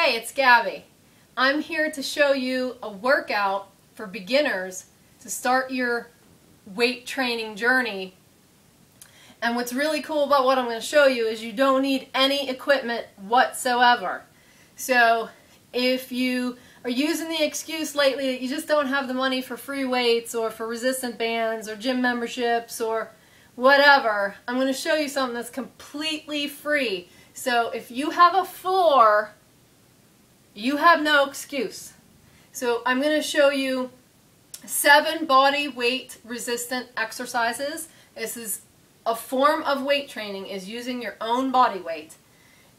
Hey, it's Gabby. I'm here to show you a workout for beginners to start your weight training journey. And what's really cool about what I'm going to show you is you don't need any equipment whatsoever. So if you are using the excuse lately that you just don't have the money for free weights or for resistant bands or gym memberships or whatever, I'm going to show you something that's completely free. So if you have a floor, you have no excuse. So I'm going to show you 7 body weight resistant exercises. This is a form of weight training, is using your own body weight.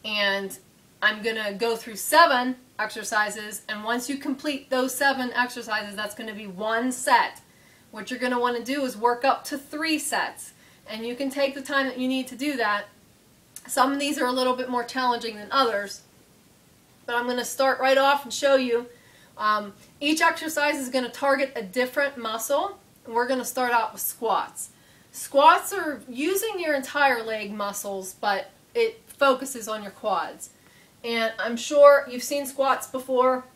And I'm going to go through 7 exercises, and once you complete those 7 exercises, that's going to be 1 set. What you're going to want to do is work up to 3 sets. And you can take the time that you need to do that. Some of these are a little bit more challenging than others. But I'm going to start right off and show you. Each exercise is going to target a different muscle. And we're going to start out with squats. Squats are using your entire leg muscles, but it focuses on your quads. And I'm sure you've seen squats before.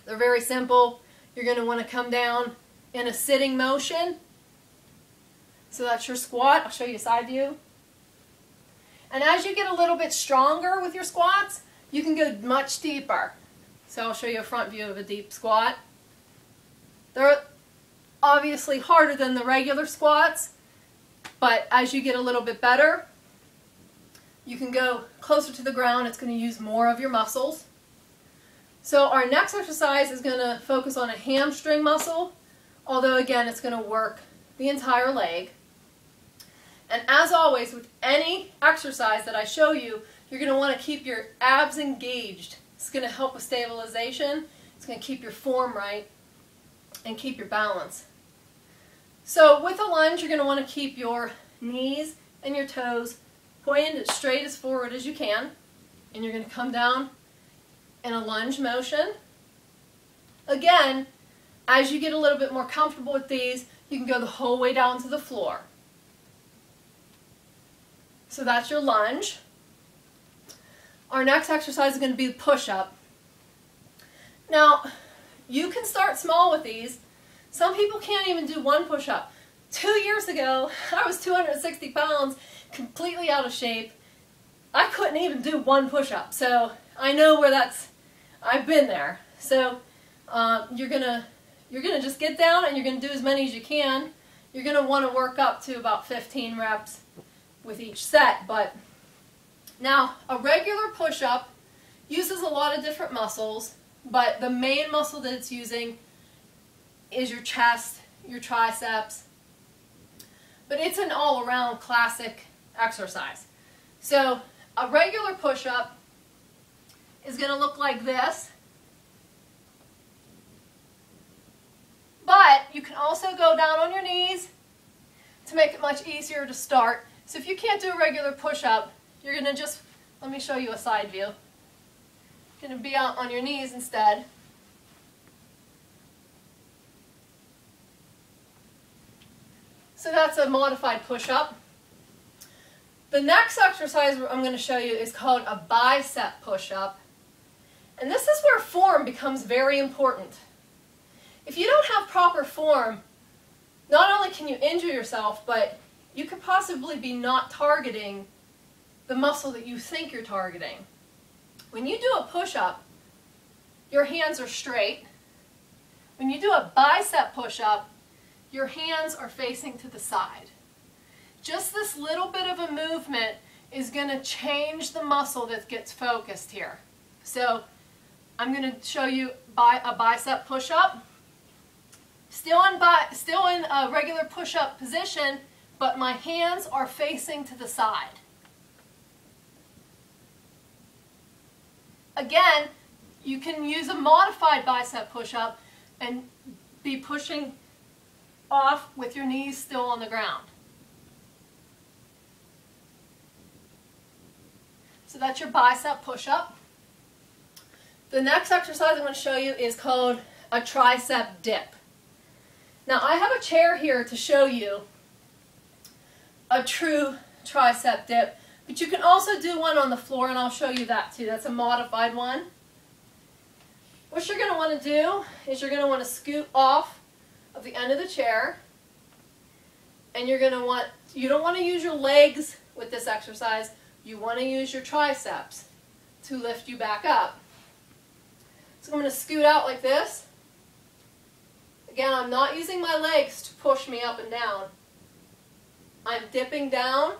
They're very simple. You're going to want to come down in a sitting motion. So that's your squat. I'll show you a side view. And as you get a little bit stronger with your squats, you can go much deeper. So I'll show you a front view of a deep squat. They're obviously harder than the regular squats, but as you get a little bit better, you can go closer to the ground. It's going to use more of your muscles. So our next exercise is going to focus on a hamstring muscle, although again it's going to work the entire leg. And as always, with any exercise that I show you, you're going to want to keep your abs engaged. It's going to help with stabilization. It's going to keep your form right and keep your balance. So with a lunge, you're going to want to keep your knees and your toes pointed as straight as forward as you can. And you're going to come down in a lunge motion. Again, as you get a little bit more comfortable with these, you can go the whole way down to the floor. So that's your lunge. Our next exercise is going to be the push-up. Now, you can start small with these. Some people can't even do 1 push-up. 2 years ago, I was 260 pounds, completely out of shape. I couldn't even do 1 push-up. So I know where I've been there. So you're gonna just get down and you're gonna do as many as you can. You're gonna want to work up to about 15 reps with each set. But now, a regular push-up uses a lot of different muscles, but the main muscle that it's using is your chest, your triceps. But it's an all-around classic exercise. So a regular push-up is going to look like this. But you can also go down on your knees to make it much easier to start. So if you can't do a regular push-up, you're going to just, let me show you a side view. You're going to be out on your knees instead. So that's a modified push-up. The next exercise I'm going to show you is called a bicep push-up. And this is where form becomes very important. If you don't have proper form, not only can you injure yourself, but you could possibly be not targeting the muscle that you think you're targeting. When you do a push-up, your hands are straight. When you do a bicep push-up, your hands are facing to the side. Just this little bit of a movement is going to change the muscle that gets focused here. So I'm going to show you a bicep push-up. Still in a regular push-up position, but my hands are facing to the side. Again, you can use a modified bicep push-up and be pushing off with your knees still on the ground. So that's your bicep push-up. The next exercise I'm going to show you is called a tricep dip. Now I have a chair here to show you a true tricep dip, but you can also do one on the floor, and I'll show you that too. That's a modified one. What you're going to want to do is you're going to want to scoot off of the end of the chair, and you don't want to use your legs with this exercise. You want to use your triceps to lift you back up. So I'm going to scoot out like this. Again, I'm not using my legs to push me up and down. I'm dipping down,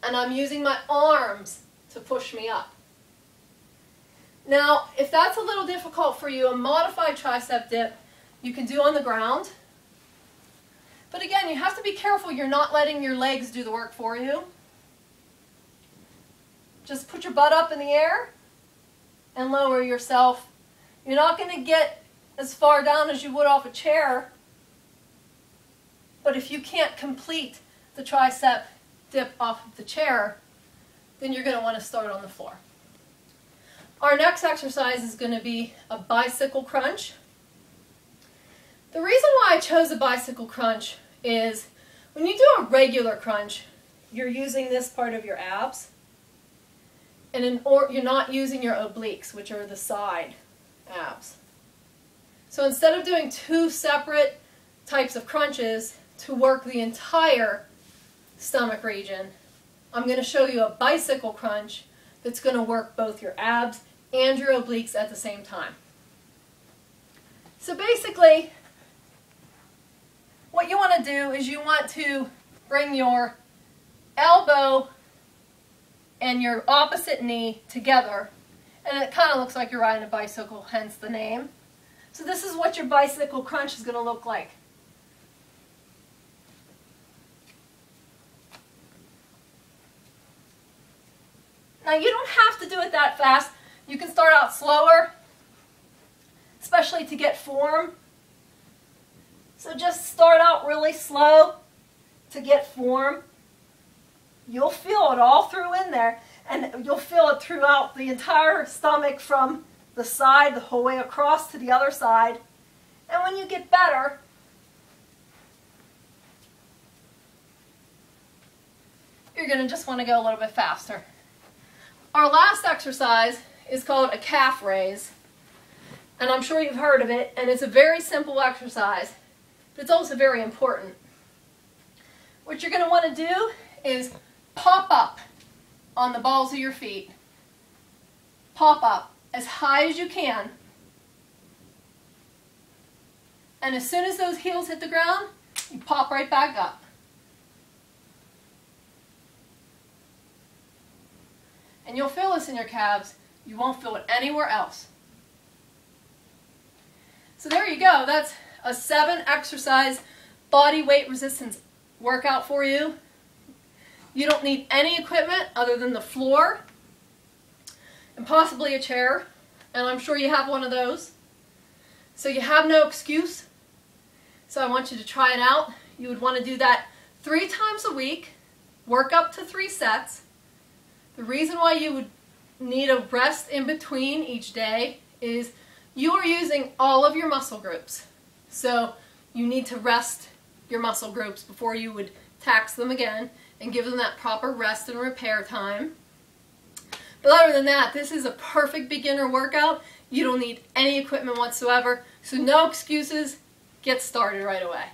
and I'm using my arms to push me up. Now, if that's a little difficult for you, a modified tricep dip you can do on the ground. But again, you have to be careful you're not letting your legs do the work for you. Just put your butt up in the air and lower yourself. You're not going to get as far down as you would off a chair, but if you can't complete the tricep dip off of the chair, then you're going to want to start on the floor. Our next exercise is going to be a bicycle crunch. The reason why I chose a bicycle crunch is when you do a regular crunch, you're using this part of your abs, and you're not using your obliques, which are the side abs. So instead of doing two separate types of crunches to work the entire stomach region, I'm going to show you a bicycle crunch that's going to work both your abs and your obliques at the same time. So basically, what you want to do is you want to bring your elbow and your opposite knee together, and it kind of looks like you're riding a bicycle, hence the name. So this is what your bicycle crunch is going to look like. Now you don't have to do it that fast. You can start out slower, especially to get form. So just start out really slow to get form. You'll feel it all through in there, and you'll feel it throughout the entire stomach from the side the whole way across to the other side. And when you get better, you're going to just want to go a little bit faster. Our last exercise is called a calf raise, and I'm sure you've heard of it, and it's a very simple exercise, but it's also very important. What you're going to want to do is pop up on the balls of your feet. Pop up as high as you can. And as soon as those heels hit the ground, you pop right back up. And you'll feel this in your calves. You won't feel it anywhere else. So there you go. That's a 7-exercise body weight resistance workout for you. You don't need any equipment other than the floor and possibly a chair, and I'm sure you have one of those. So you have no excuse. So I want you to try it out. You would want to do that 3 times a week, work up to 3 sets. The reason why you would need a rest in between each day is you are using all of your muscle groups. So you need to rest your muscle groups before you would tax them again and give them that proper rest and repair time. But other than that, this is a perfect beginner workout. You don't need any equipment whatsoever, so no excuses. Get started right away.